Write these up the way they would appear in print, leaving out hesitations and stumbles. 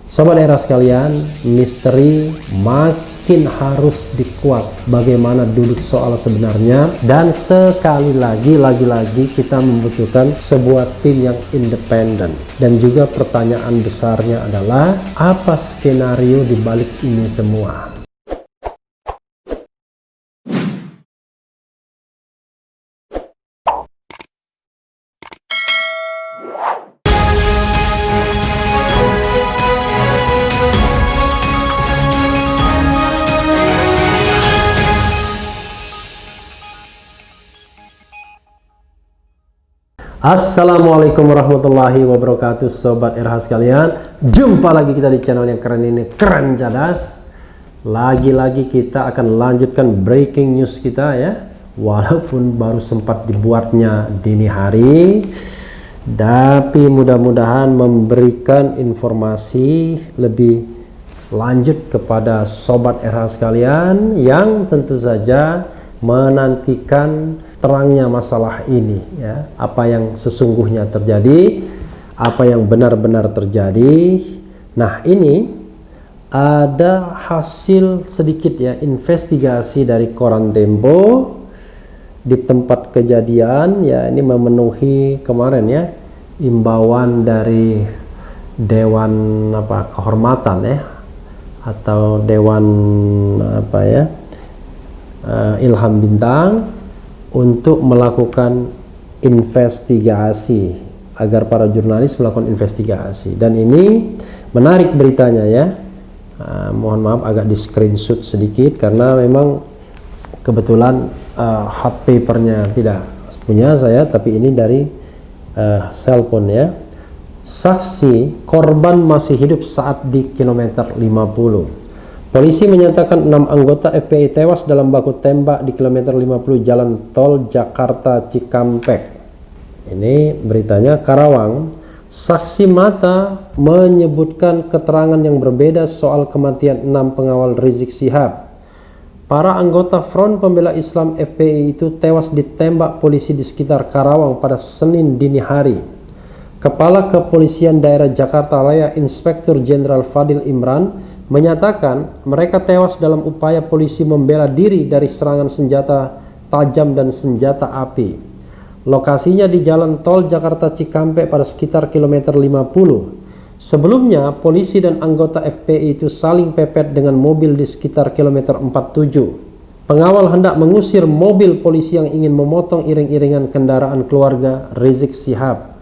Sobat era sekalian, misteri makin harus dikuak bagaimana duduk soal sebenarnya, dan sekali lagi kita membutuhkan sebuah tim yang independen. Dan juga pertanyaan besarnya adalah apa skenario di balik ini semua? Assalamualaikum warahmatullahi wabarakatuh, Sobat RH sekalian. Jumpa lagi kita di channel yang keren ini, Keren Cadas. Lagi-lagi kita akan lanjutkan breaking news kita ya. Walaupun baru sempat dibuatnya dini hari, tapi mudah-mudahan memberikan informasi lebih lanjut kepada Sobat RH sekalian yang tentu saja menantikan terangnya masalah ini ya, apa yang sesungguhnya terjadi, apa yang benar-benar terjadi. Nah, ini ada hasil sedikit ya, investigasi dari koran Tempo di tempat kejadian ya. Ini memenuhi kemarin ya imbauan dari Dewan Kehormatan ya, atau Dewan Ilham Bintang, untuk melakukan investigasi, agar para jurnalis melakukan investigasi. Dan ini menarik beritanya ya. Mohon maaf agak di screenshot sedikit karena memang kebetulan hot papernya tidak punya saya, tapi ini dari cellphone ya. Saksi korban masih hidup saat di kilometer 50. Polisi menyatakan 6 anggota FPI tewas dalam baku tembak di kilometer 50 jalan tol Jakarta Cikampek. Ini beritanya Karawang. Saksi mata menyebutkan keterangan yang berbeda soal kematian 6 pengawal Rizik Syihab. Para anggota Front Pembela Islam FPI itu tewas ditembak polisi di sekitar Karawang pada Senin dini hari. Kepala Kepolisian Daerah Jakarta Raya Inspektur Jenderal Fadil Imran menyatakan mereka tewas dalam upaya polisi membela diri dari serangan senjata tajam dan senjata api. Lokasinya di jalan tol Jakarta Cikampek pada sekitar kilometer 50. Sebelumnya, polisi dan anggota FPI itu saling pepet dengan mobil di sekitar kilometer 47. Pengawal hendak mengusir mobil polisi yang ingin memotong iring-iringan kendaraan keluarga Rizik Syihab.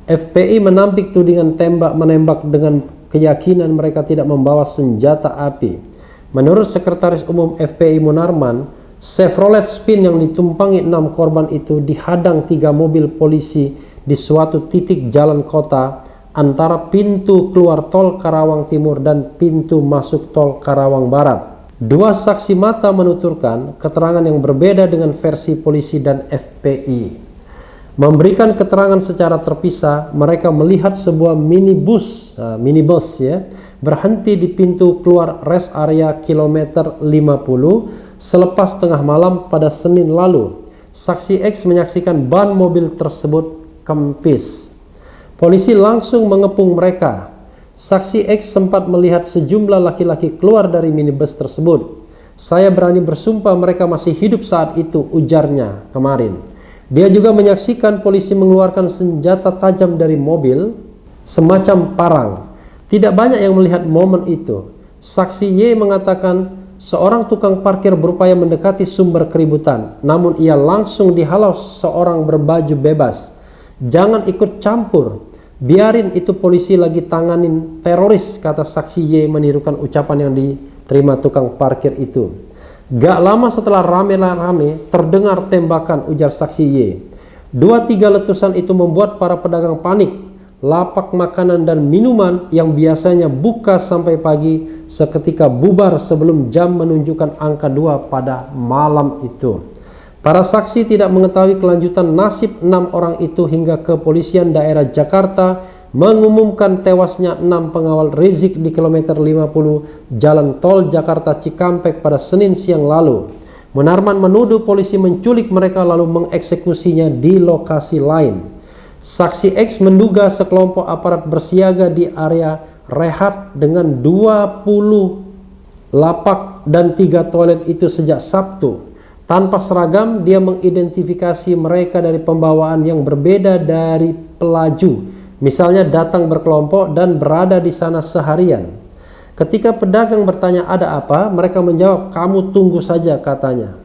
FPI menampik tudingan tembak-menembak dengan keyakinan mereka tidak membawa senjata api. Menurut Sekretaris Umum FPI Munarman, Chevrolet Spin yang ditumpangi 6 korban itu dihadang 3 mobil polisi di suatu titik jalan kota antara pintu keluar tol Karawang Timur dan pintu masuk tol Karawang Barat. 2 saksi mata menuturkan keterangan yang berbeda dengan versi polisi dan FPI. Memberikan keterangan secara terpisah, mereka melihat sebuah minibus ya, berhenti di pintu keluar rest area kilometer 50 selepas tengah malam pada Senin lalu. Saksi X menyaksikan ban mobil tersebut kempis. Polisi langsung mengepung mereka. Saksi X sempat melihat sejumlah laki-laki keluar dari minibus tersebut. Saya berani bersumpah mereka masih hidup saat itu, ujarnya kemarin. Dia juga menyaksikan polisi mengeluarkan senjata tajam dari mobil, semacam parang. Tidak banyak yang melihat momen itu. Saksi Y mengatakan seorang tukang parkir berupaya mendekati sumber keributan, namun ia langsung dihalau seorang berbaju bebas. Jangan ikut campur, biarin itu polisi lagi tanganin teroris, kata saksi Y menirukan ucapan yang diterima tukang parkir itu. Gak lama setelah rame-rame terdengar tembakan, ujar saksi Y. 2-3 letusan itu membuat para pedagang panik. Lapak makanan dan minuman yang biasanya buka sampai pagi seketika bubar sebelum jam menunjukkan angka 2 pada malam itu. Para saksi tidak mengetahui kelanjutan nasib 6 orang itu hingga Kepolisian Daerah Jakarta mengumumkan tewasnya 6 pengawal Rizik di kilometer 50 jalan tol Jakarta Cikampek pada Senin siang lalu. Munarman menuduh polisi menculik mereka lalu mengeksekusinya di lokasi lain. Saksi X menduga sekelompok aparat bersiaga di area Rehat dengan 20 lapak dan 3 toilet itu sejak Sabtu. Tanpa seragam, dia mengidentifikasi mereka dari pembawaan yang berbeda dari pelaju. Misalnya datang berkelompok dan berada di sana seharian. Ketika pedagang bertanya ada apa, mereka menjawab, kamu tunggu saja katanya.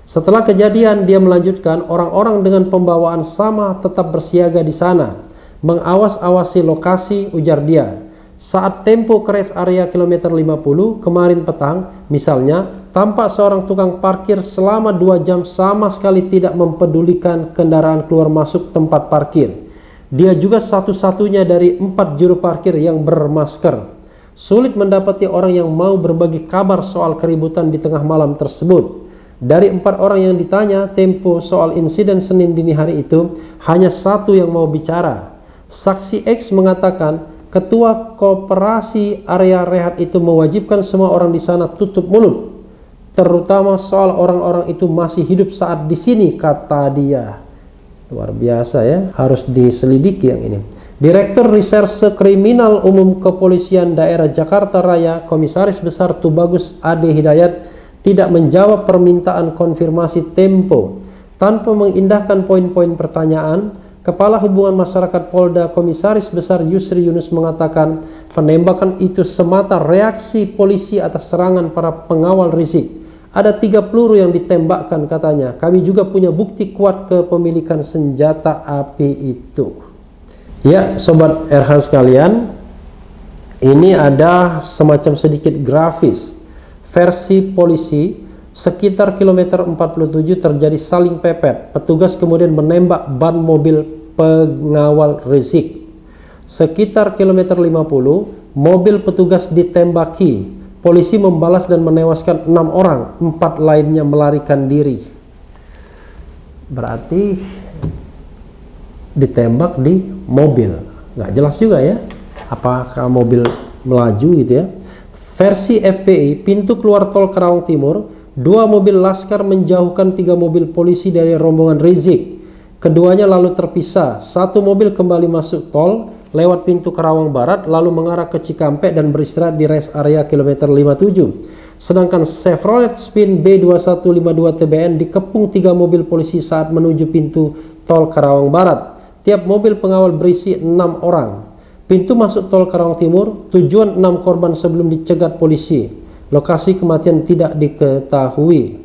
Setelah kejadian, dia melanjutkan, orang-orang dengan pembawaan sama tetap bersiaga di sana, mengawas-awasi lokasi, ujar dia. Saat tempo ke rest area kilometer 50 kemarin petang, misalnya, tampak seorang tukang parkir selama 2 jam sama sekali tidak mempedulikan kendaraan keluar masuk tempat parkir. Dia juga satu-satunya dari 4 juru parkir yang bermasker. Sulit mendapati orang yang mau berbagi kabar soal keributan di tengah malam tersebut. Dari 4 orang yang ditanya Tempo soal insiden Senin dini hari itu, hanya 1 yang mau bicara. Saksi X mengatakan, ketua koperasi area rehat itu mewajibkan semua orang di sana tutup mulut, terutama soal orang-orang itu masih hidup saat di sini, kata dia. Luar biasa ya, harus diselidiki yang ini. Direktur Reserse Kriminal Umum Kepolisian Daerah Jakarta Raya, Komisaris Besar Tubagus Ade Hidayat, tidak menjawab permintaan konfirmasi Tempo. Tanpa mengindahkan poin-poin pertanyaan, Kepala Hubungan Masyarakat Polda Komisaris Besar Yusri Yunus mengatakan penembakan itu semata reaksi polisi atas serangan para pengawal Rizik. Ada 3 peluru yang ditembakkan katanya. Kami juga punya bukti kuat kepemilikan senjata api itu. Ya, Sobat RH sekalian, ini ada semacam sedikit grafis. Versi polisi, sekitar kilometer 47 terjadi saling pepet. Petugas kemudian menembak ban mobil pengawal Rizik. Sekitar kilometer 50, mobil petugas ditembaki. Polisi membalas dan menewaskan 6 orang, 4 lainnya melarikan diri. Berarti ditembak di mobil. Nggak jelas juga ya, apakah mobil melaju gitu ya. Versi FPI, pintu keluar tol Karawang Timur, 2 mobil laskar menjauhkan 3 mobil polisi dari rombongan Rizik. Keduanya lalu terpisah. 1 mobil kembali masuk tol lewat pintu Karawang Barat lalu mengarah ke Cikampek dan beristirahat di rest area kilometer 57. Sedangkan Chevrolet Spin B2152 TBN dikepung 3 mobil polisi saat menuju pintu tol Karawang Barat. Tiap mobil pengawal berisi 6 orang. Pintu masuk tol Karawang Timur, tujuan 6 korban sebelum dicegat polisi. Lokasi kematian tidak diketahui.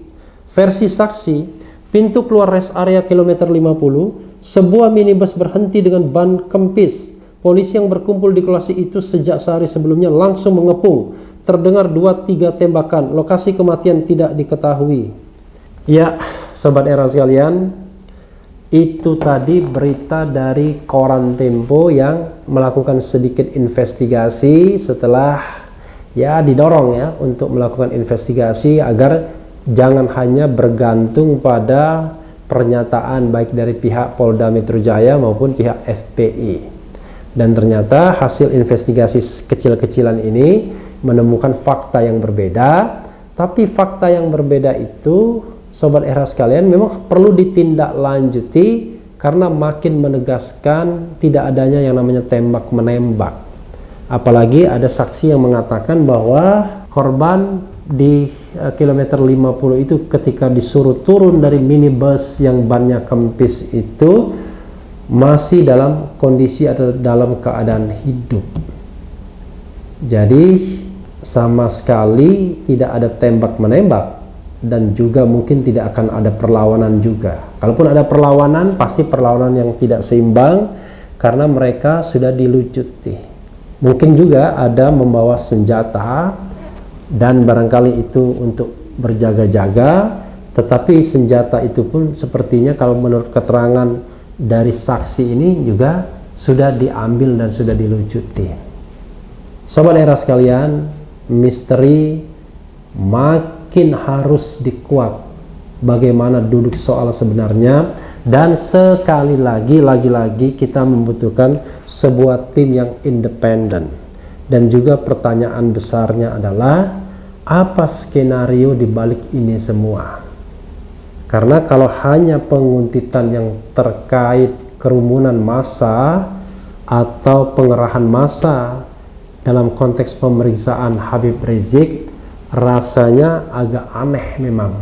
Versi saksi, pintu keluar rest area kilometer 50, sebuah minibus berhenti dengan ban kempis. Polisi yang berkumpul di lokasi itu sejak sehari sebelumnya langsung mengepung. Terdengar 2-3 tembakan. Lokasi kematian tidak diketahui. Ya, Sobat Era sekalian, itu tadi berita dari koran Tempo yang melakukan sedikit investigasi setelah ya didorong ya untuk melakukan investigasi agar jangan hanya bergantung pada pernyataan baik dari pihak Polda Metro Jaya maupun pihak FPI. Dan ternyata hasil investigasi kecil-kecilan ini menemukan fakta yang berbeda, tapi fakta yang berbeda itu Sobat Era sekalian memang perlu ditindaklanjuti karena makin menegaskan tidak adanya yang namanya tembak menembak. Apalagi ada saksi yang mengatakan bahwa korban di kilometer 50 itu ketika disuruh turun dari minibus yang bannya kempis itu masih dalam kondisi atau dalam keadaan hidup. Jadi sama sekali tidak ada tembak menembak dan juga mungkin tidak akan ada perlawanan juga. Kalaupun ada perlawanan, pasti perlawanan yang tidak seimbang karena mereka sudah dilucuti. Mungkin juga ada membawa senjata dan barangkali itu untuk berjaga-jaga, tetapi senjata itu pun sepertinya kalau menurut keterangan dari saksi ini juga sudah diambil dan sudah dilucuti. Sobat Era sekalian, misteri makin harus dikuak bagaimana duduk soal sebenarnya, dan sekali lagi kita membutuhkan sebuah tim yang independen. Dan juga pertanyaan besarnya adalah apa skenario di balik ini semua? Karena kalau hanya penguntitan yang terkait kerumunan massa atau pengerahan massa dalam konteks pemeriksaan Habib Rizik rasanya agak aneh memang,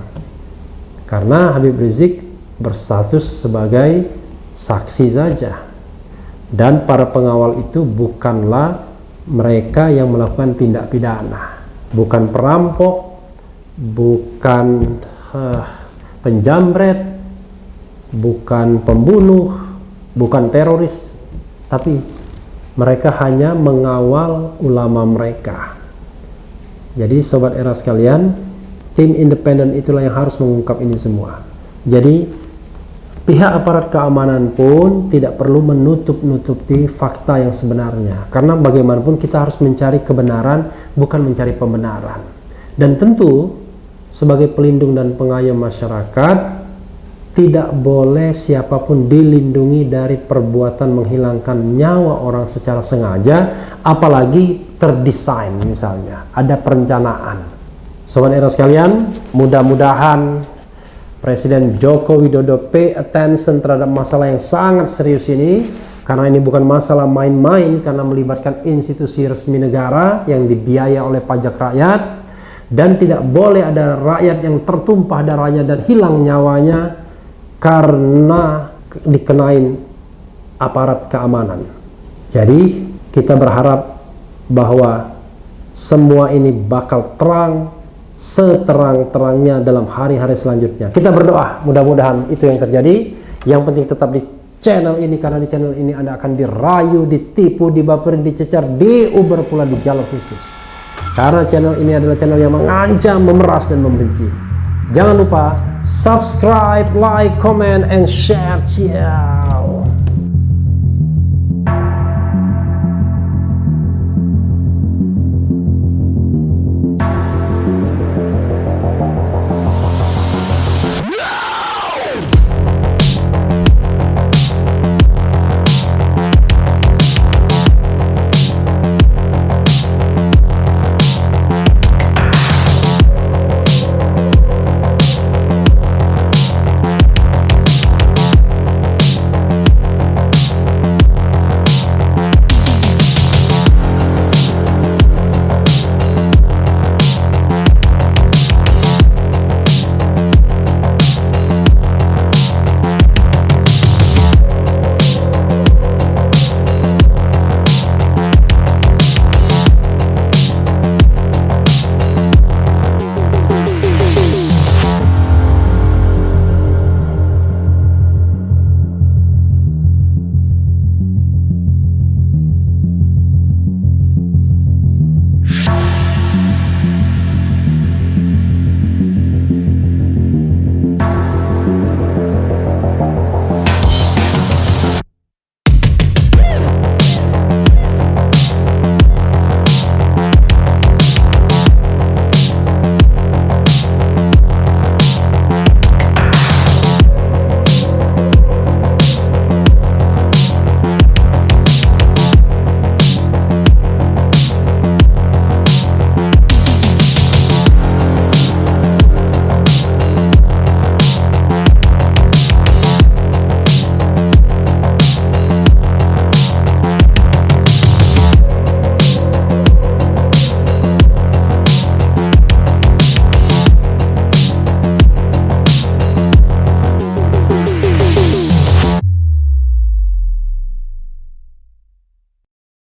karena Habib Rizik berstatus sebagai saksi saja, dan para pengawal itu bukanlah mereka yang melakukan tindak pidana, bukan perampok, bukan penjamret, bukan pembunuh, bukan teroris, tapi mereka hanya mengawal ulama mereka. Jadi sobat era sekalian, tim independen itulah yang harus mengungkap ini semua. Jadi pihak aparat keamanan pun tidak perlu menutup-nutupi fakta yang sebenarnya, karena bagaimanapun kita harus mencari kebenaran, bukan mencari pembenaran. Dan tentu sebagai pelindung dan pengayom masyarakat, tidak boleh siapapun dilindungi dari perbuatan menghilangkan nyawa orang secara sengaja, apalagi terdesain, misalnya ada perencanaan. Sobat era sekalian, mudah-mudahan Presiden Joko Widodo pay attention terhadap masalah yang sangat serius ini, karena ini bukan masalah main-main, karena melibatkan institusi resmi negara yang dibiayai oleh pajak rakyat, dan tidak boleh ada rakyat yang tertumpah darahnya dan hilang nyawanya karena dikenain aparat keamanan. Jadi kita berharap bahwa semua ini bakal terang seterang-terangnya dalam hari-hari selanjutnya. Kita berdoa mudah-mudahan itu yang terjadi. Yang penting tetap di channel ini, karena di channel ini Anda akan dirayu, ditipu, dibaperin, dicecar, diuber pula di jalur khusus, karena channel ini adalah channel yang mengancam, memeras, dan membenci. Jangan lupa subscribe, like, comment, and share. Ciao.